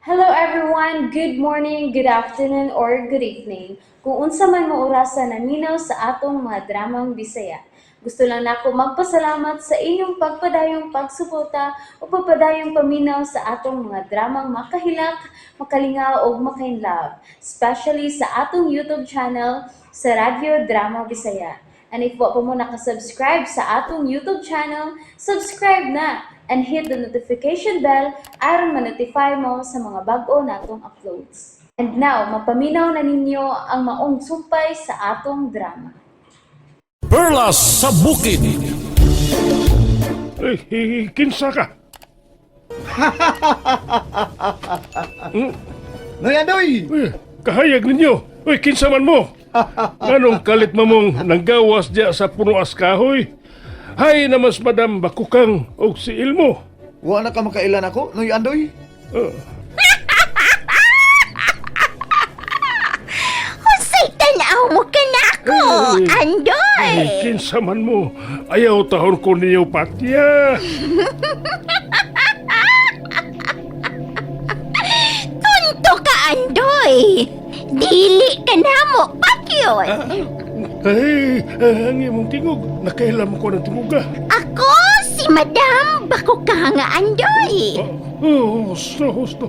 Hello everyone, good morning, good afternoon, or good evening. Kung unsa man mo orasan naminaw sa atong mga dramang Bisaya. Gusto lang nako magpasalamat sa inyong pagpadayong pagsuporta o pagpadayong paminaw sa atong mga dramang makahilak, makalingaw o makainlove, especially sa atong YouTube channel sa Radyo Drama Bisaya. And if wa pa mo nakasubscribe sa atong YouTube channel, subscribe na and hit the notification bell aron ma-notify mo sa mga bag-o natong uploads. And now, mapaminaw na ninyo ang maong sumpay sa atong drama. Perlas sa bukid. Kinsa ka? Noy! Kahayag ninyo. Kinsa man mo? Anong kalit mamong nanggawas diya sa puno as kahoy? Hay namas madam bakukang og si Ilmo. Wa na ka makailan ako, Noy Andoy? Husay tanaw mo ka na ako, Andoy! Kinsa man mo? Ayaw tahon ko niyo patya. Tunto ka, Andoy! Dili ka na mo, patyon! Ay, ang imong tingog. Nakailam ko ng tinguga. Ako si Madam Bakukang, Andoy! Husto.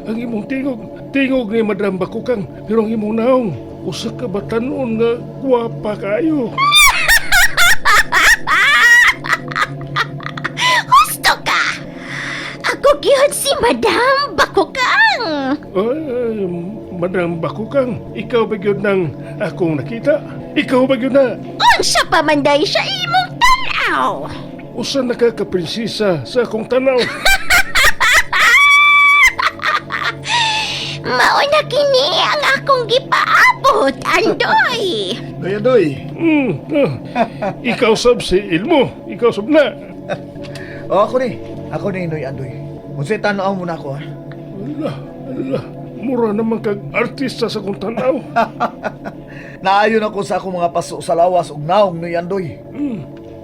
Ang imong tingog. Tingog ni Madam Bakukang. Pero ang imong naong. Usa ka batanon nga gwapa kayo. Husto ka! Ako gyud si Madam Bakukang! Ay, Madam Bakukang, ikaw ba yun ng akong nakita? Ikaw ba yun na? Unsa pa man day sa imong tanaw? Usa nakakaprinsesa sa akong tanaw. Mao na kini ang akong gipaabot, Andoy! Noy Andoy! Ikaw sab si Ilmo. Ikaw sab na. Ako ni Noy Andoy. Unsay tanaw mo na ako, ha? Ala. Mura naman kag artista sa akong tanaw. Naayon ako sa akong mga paso sa lawas ug naong, Noy Andoy.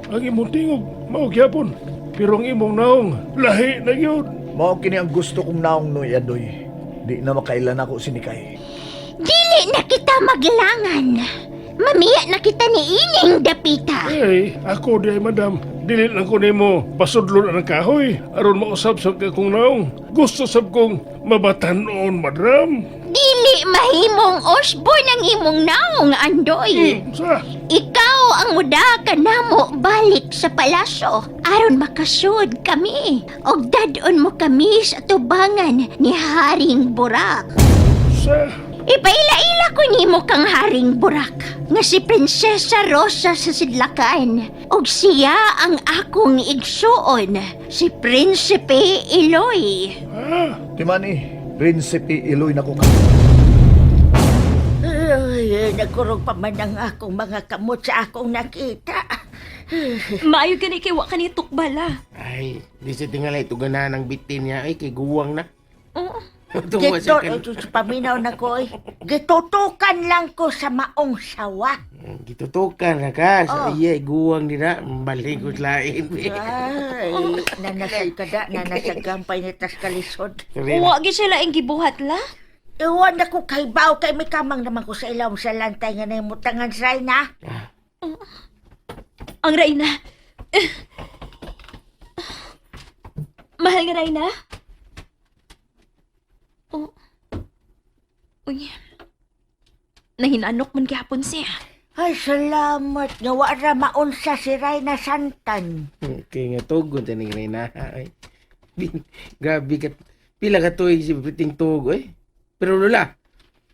Ang imong tingog, mao gyapon. Pero ang imong naong, lahi na yun. Mao kini ang gusto kong naong, Noy Andoy. Di na makailan ako sinikay. Dili na kita maglangan. Mamiya na kita ni ining dapita. Ay, ako di ay madam. Dili lang ko nimo pasudlon ang kahoy aron mausab sa akong naong. Gusto sab kong mabatanon, madam. Dili mahimong Osborne ang imong naong, Andoy. Sa? Ikaw ang muda ka namo balik sa palasyo aron makasud kami. Og dadon mo kami sa tubangan ni Haring Burak. Sa? Ipaila-ila ko nimo kang Haring Burak nga si Prinsesa Rosa sa Sidlakan og siya ang akong igsuon, si Prinsipe Iloy. Di man Prinsipe Iloy na ko ka. Ay, nagkurog pa man ang akong mga kamot sa akong nakita. Maayo gani kay wa kani tukbala. Ay, di sa tingala ito ganahan ng bitin niya. Ay, kay guwang na. Oo. Tungo sa kan. Paminaw na ko eh. Gitutukan lang ko sa maong sawa. Gitutukan na ka. Sa Oh. iya, guwang nila. Baligod lain. Ay, nanasag kada, nanasag gampay ni tas kalisod. Wa gyud sila ing gibuhat la. Iwan na ko kay Bao kay may kamang naman ko sa ilaw sa lantay nga na yung mutangan sa na. Ang Reyna. Mahal nga Reyna. Oh. Uy. Nahinanok man gihapon siya. Ay, salamat nga wala maunsa si Rayna Santan. Kaya nga tugon tayo ni Reyna. Ay, grabe ka. Pila ka tuig si Piting Tugo eh. Pero Lola,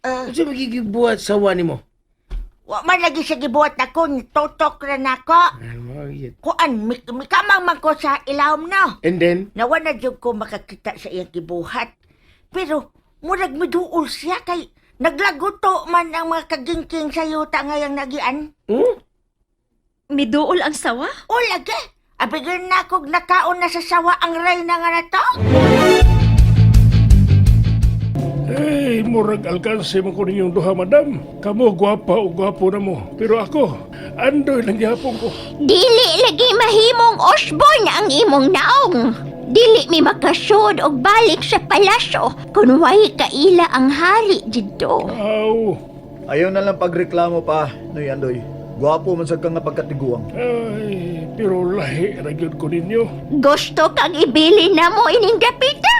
ano siya magigibuhat sa wani mo? Wa man lagi sa gibuhat ako, totok ra nako. Ano mo, yun. Kuan, mikamang man ko sa ilawom na. And then, Nawa na jud ko makakita sa iyang gibuhat. Pero, murag miduol siya kay naglaguto man ang mga kagingking sa yuta ngayang nagian. Miduol ang sawa? O lagi, abigyan na kog nakaon na sa sawa ang Reyna nga na to. Ay, murag alkanse mo ko ninyong duha, madam. Kamo gwapa o gwapo na mo. Pero ako, andoy lang gihapon ko. Dili lagi mahimong Osborne ang imong naong. Dili mi makasud og balik sa palasyo kung way kaila ang hari didto. Aw, Ayaw na lang pagreklamo pa, Noy Andoy. Gwapo man sa kang nga pagkatiguang. ay, pero lahi ra gyud ko ninyo. Gusto kang ibili na mo ining dapita?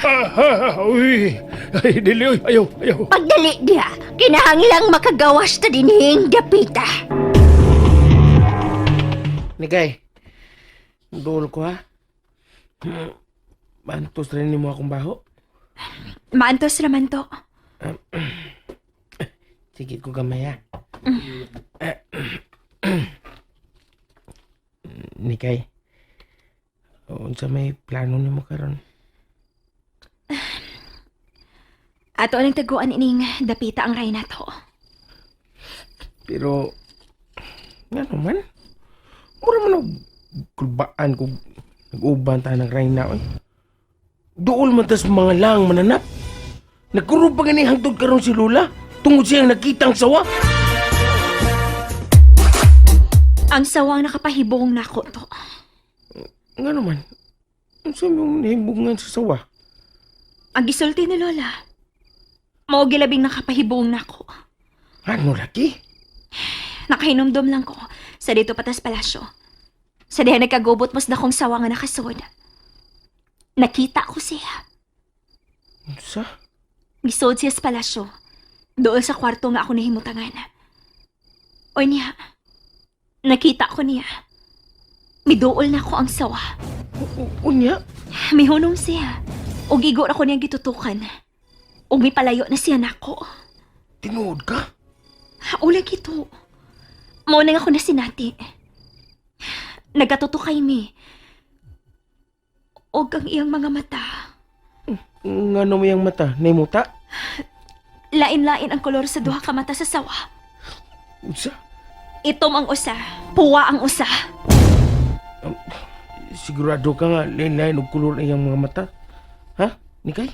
Uy, ay, dili, uy, ayaw, ayaw. Pagdali diha, kinahanglang makagawas ta dinhing dapita. Nikay, dul ko ha. Bantos rin mo akong baho. Maantos raman to. Sige ko gamay ha. Nikay, unsa may plano nimo karon? Ato ang taguan ining dapita ang ray na to. Pero, nga naman, mura man og kulbaan kung nag-uban tayo ng Reyna, oy. Doon man tas mga lang mananap. Nagkurog pa gani hangtod karon si Lola, tungod siyang nakitang sawa. Ang sawang nakapahibong nako to. Nga naman, ang sabi mong nahibungan sa sawa. Ang gisulti ni Lola. Mao gilabing nakapahibong nako. Ano laki? Nakahinomdom lang ko sa dito patas palasyo. Sa diha nagkagubot mas dakong sawa nga nakasod. Nakita ko siya. Sa? Gisod siya sa palasyo. Doon sa kwarto nga ako nahimutangan. O niya, nakita ko niya. Miduol na ko ang sawa. Unya? Mihunong siya. O gigo na ko niyang gitutukan. O may palayo na siya nako. Tinuod ka? Ulag ito. Mauna nga ako na sinati. Nagkatutukay mi. O ang iyang mga mata. Nga mo yung mata, naimuta? Lain-lain ang kolor sa duha ka mata sa sawa. Sa? Itom ang usa, puwa ang usa. Sigurado ka nga, lain-lain og kulor na iyang mga mata? Ha? Nikay?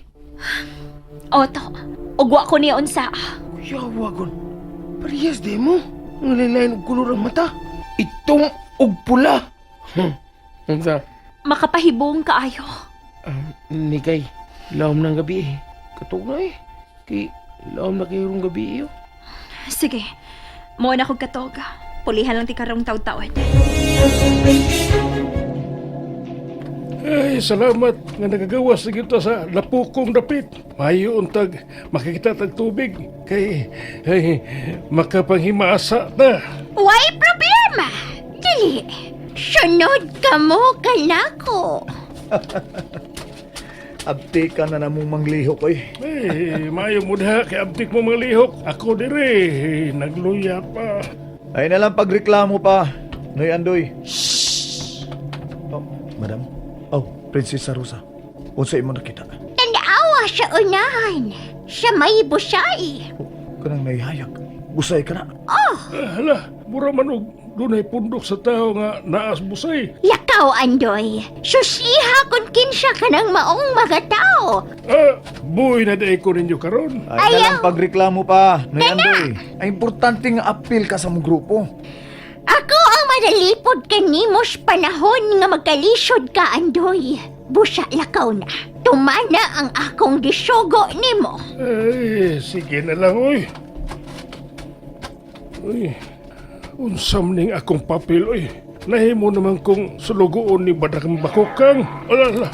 Oto, ugwa ko niya unsa. Yawa gon. Parehas di mo. Ang lain-lain og kulor ang mata. Itong og pula. Ang sa? Makapahibong kaayo. Nikay, laom ng gabi eh. Katog na eh. Kay laom na kayo rong gabi iyo. Sige, mo na kog katog. Pulihan lang ti karong taw-tawad. Ay, salamat nga nagagawas na kita sa lapukong dapit. Mayo untag makikita tag tubig. Kay, ay, makapanghimasa na. Why problema? Dili. Sunod ka mo kanako. Abti ka na namong manglihok, oy. Ay, mayo mo na kay abtik mo mga lihok. Ako dire, nagluya pa. Ay na lang pagreklamo pa, Noy Andoy. Oh, madam. Oh, Prinsesa Rosa. Unsa imo nakita? Tanawa sa unahan. Sa may busay. Oh, kanang naihayag. Busay ka na. Hala, mura man og dunay pundok sa tao nga naas busay. Lakaw, Andoy. Susiha kung kinsa ka ng maong mga tao. Buhay na day ko ninyo karon. Ay na lang pagreklamo pa, Noy Andoy. Ay importante nga apil ka sa mong grupo. Ako ang madalipod kanimos panahon nga magkalisod ka, Andoy. Busa lakaw na. Tumana ang akong gisugo nimo. Ay, sige na lang, oy. Uy, unsam ning akong papel, oy. Nahimo naman kong sulugoon ni Badakang Bakukang. Alala,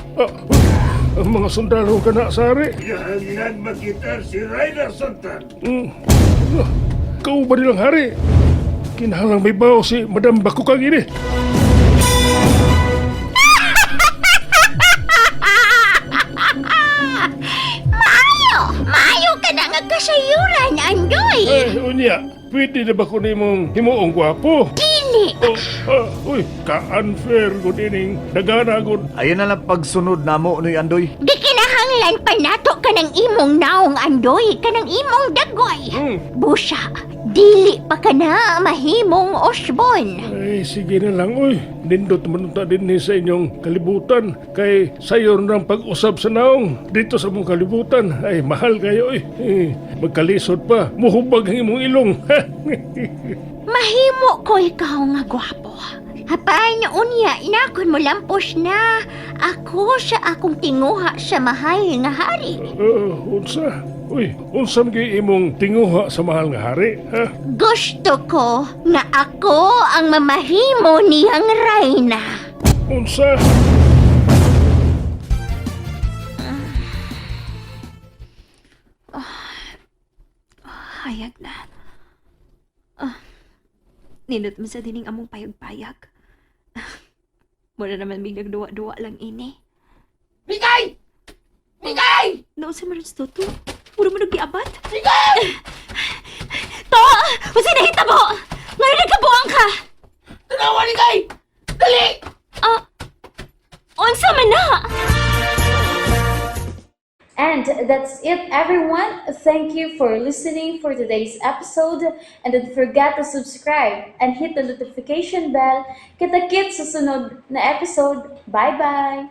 ang mga sundalo ka na, Sari. Yan makita si Reyna Santan. Kau ba nilang hari? Kinahalang may baw si Madam Bakukang ini. Maayo ka na nga kasayuran, Andoy. Unya, pwede na ba ko nimong himuong gwapo? Dili. Uy, ka-unfair ko dining dagana ko. Ayun na lang pagsunod namo, Noy Andoy. Di kinahanglan pa nato ka ng imong naong, Andoy. Ka ng imong dagoy. Busa, dili pa ka na mahimong Osborn. Ay, sige na lang, uy. Nindot manunta din ni sa inyong kalibutan. Kay sayor ng pag-usab sa naong dito sa mong kalibutan. Ay, mahal kayo, uy. Magkalisod pa. Muhubag ang imong ilong. Mahimo ko ikaw nga gwapo. Hapay na unya, inakon mo lampos na. Ako sa akong tinguha sa mahal nga hari. Unsa? Uy, unsam gyud imong tinguha sa mahal nga hari, ha? Gusto ko nga ako ang mamahimo niyang reyna. Unsa? Hayag na. Nindot mo sa dining among payag-payag. Mura naman biglang duwa-duwa lang ini. Mikay! Mikay! Noon sa Marins Toto, mura mo nag-iabat? Mikay! To! Kasi nahitabo! Ngayon nagkabuang ka! Tanawa ni Kay! Dali! Unsa man na! And that's it, everyone. Thank you for listening for today's episode. And don't forget to subscribe and hit the notification bell. Kita-kits sa sunod na episode. Bye-bye!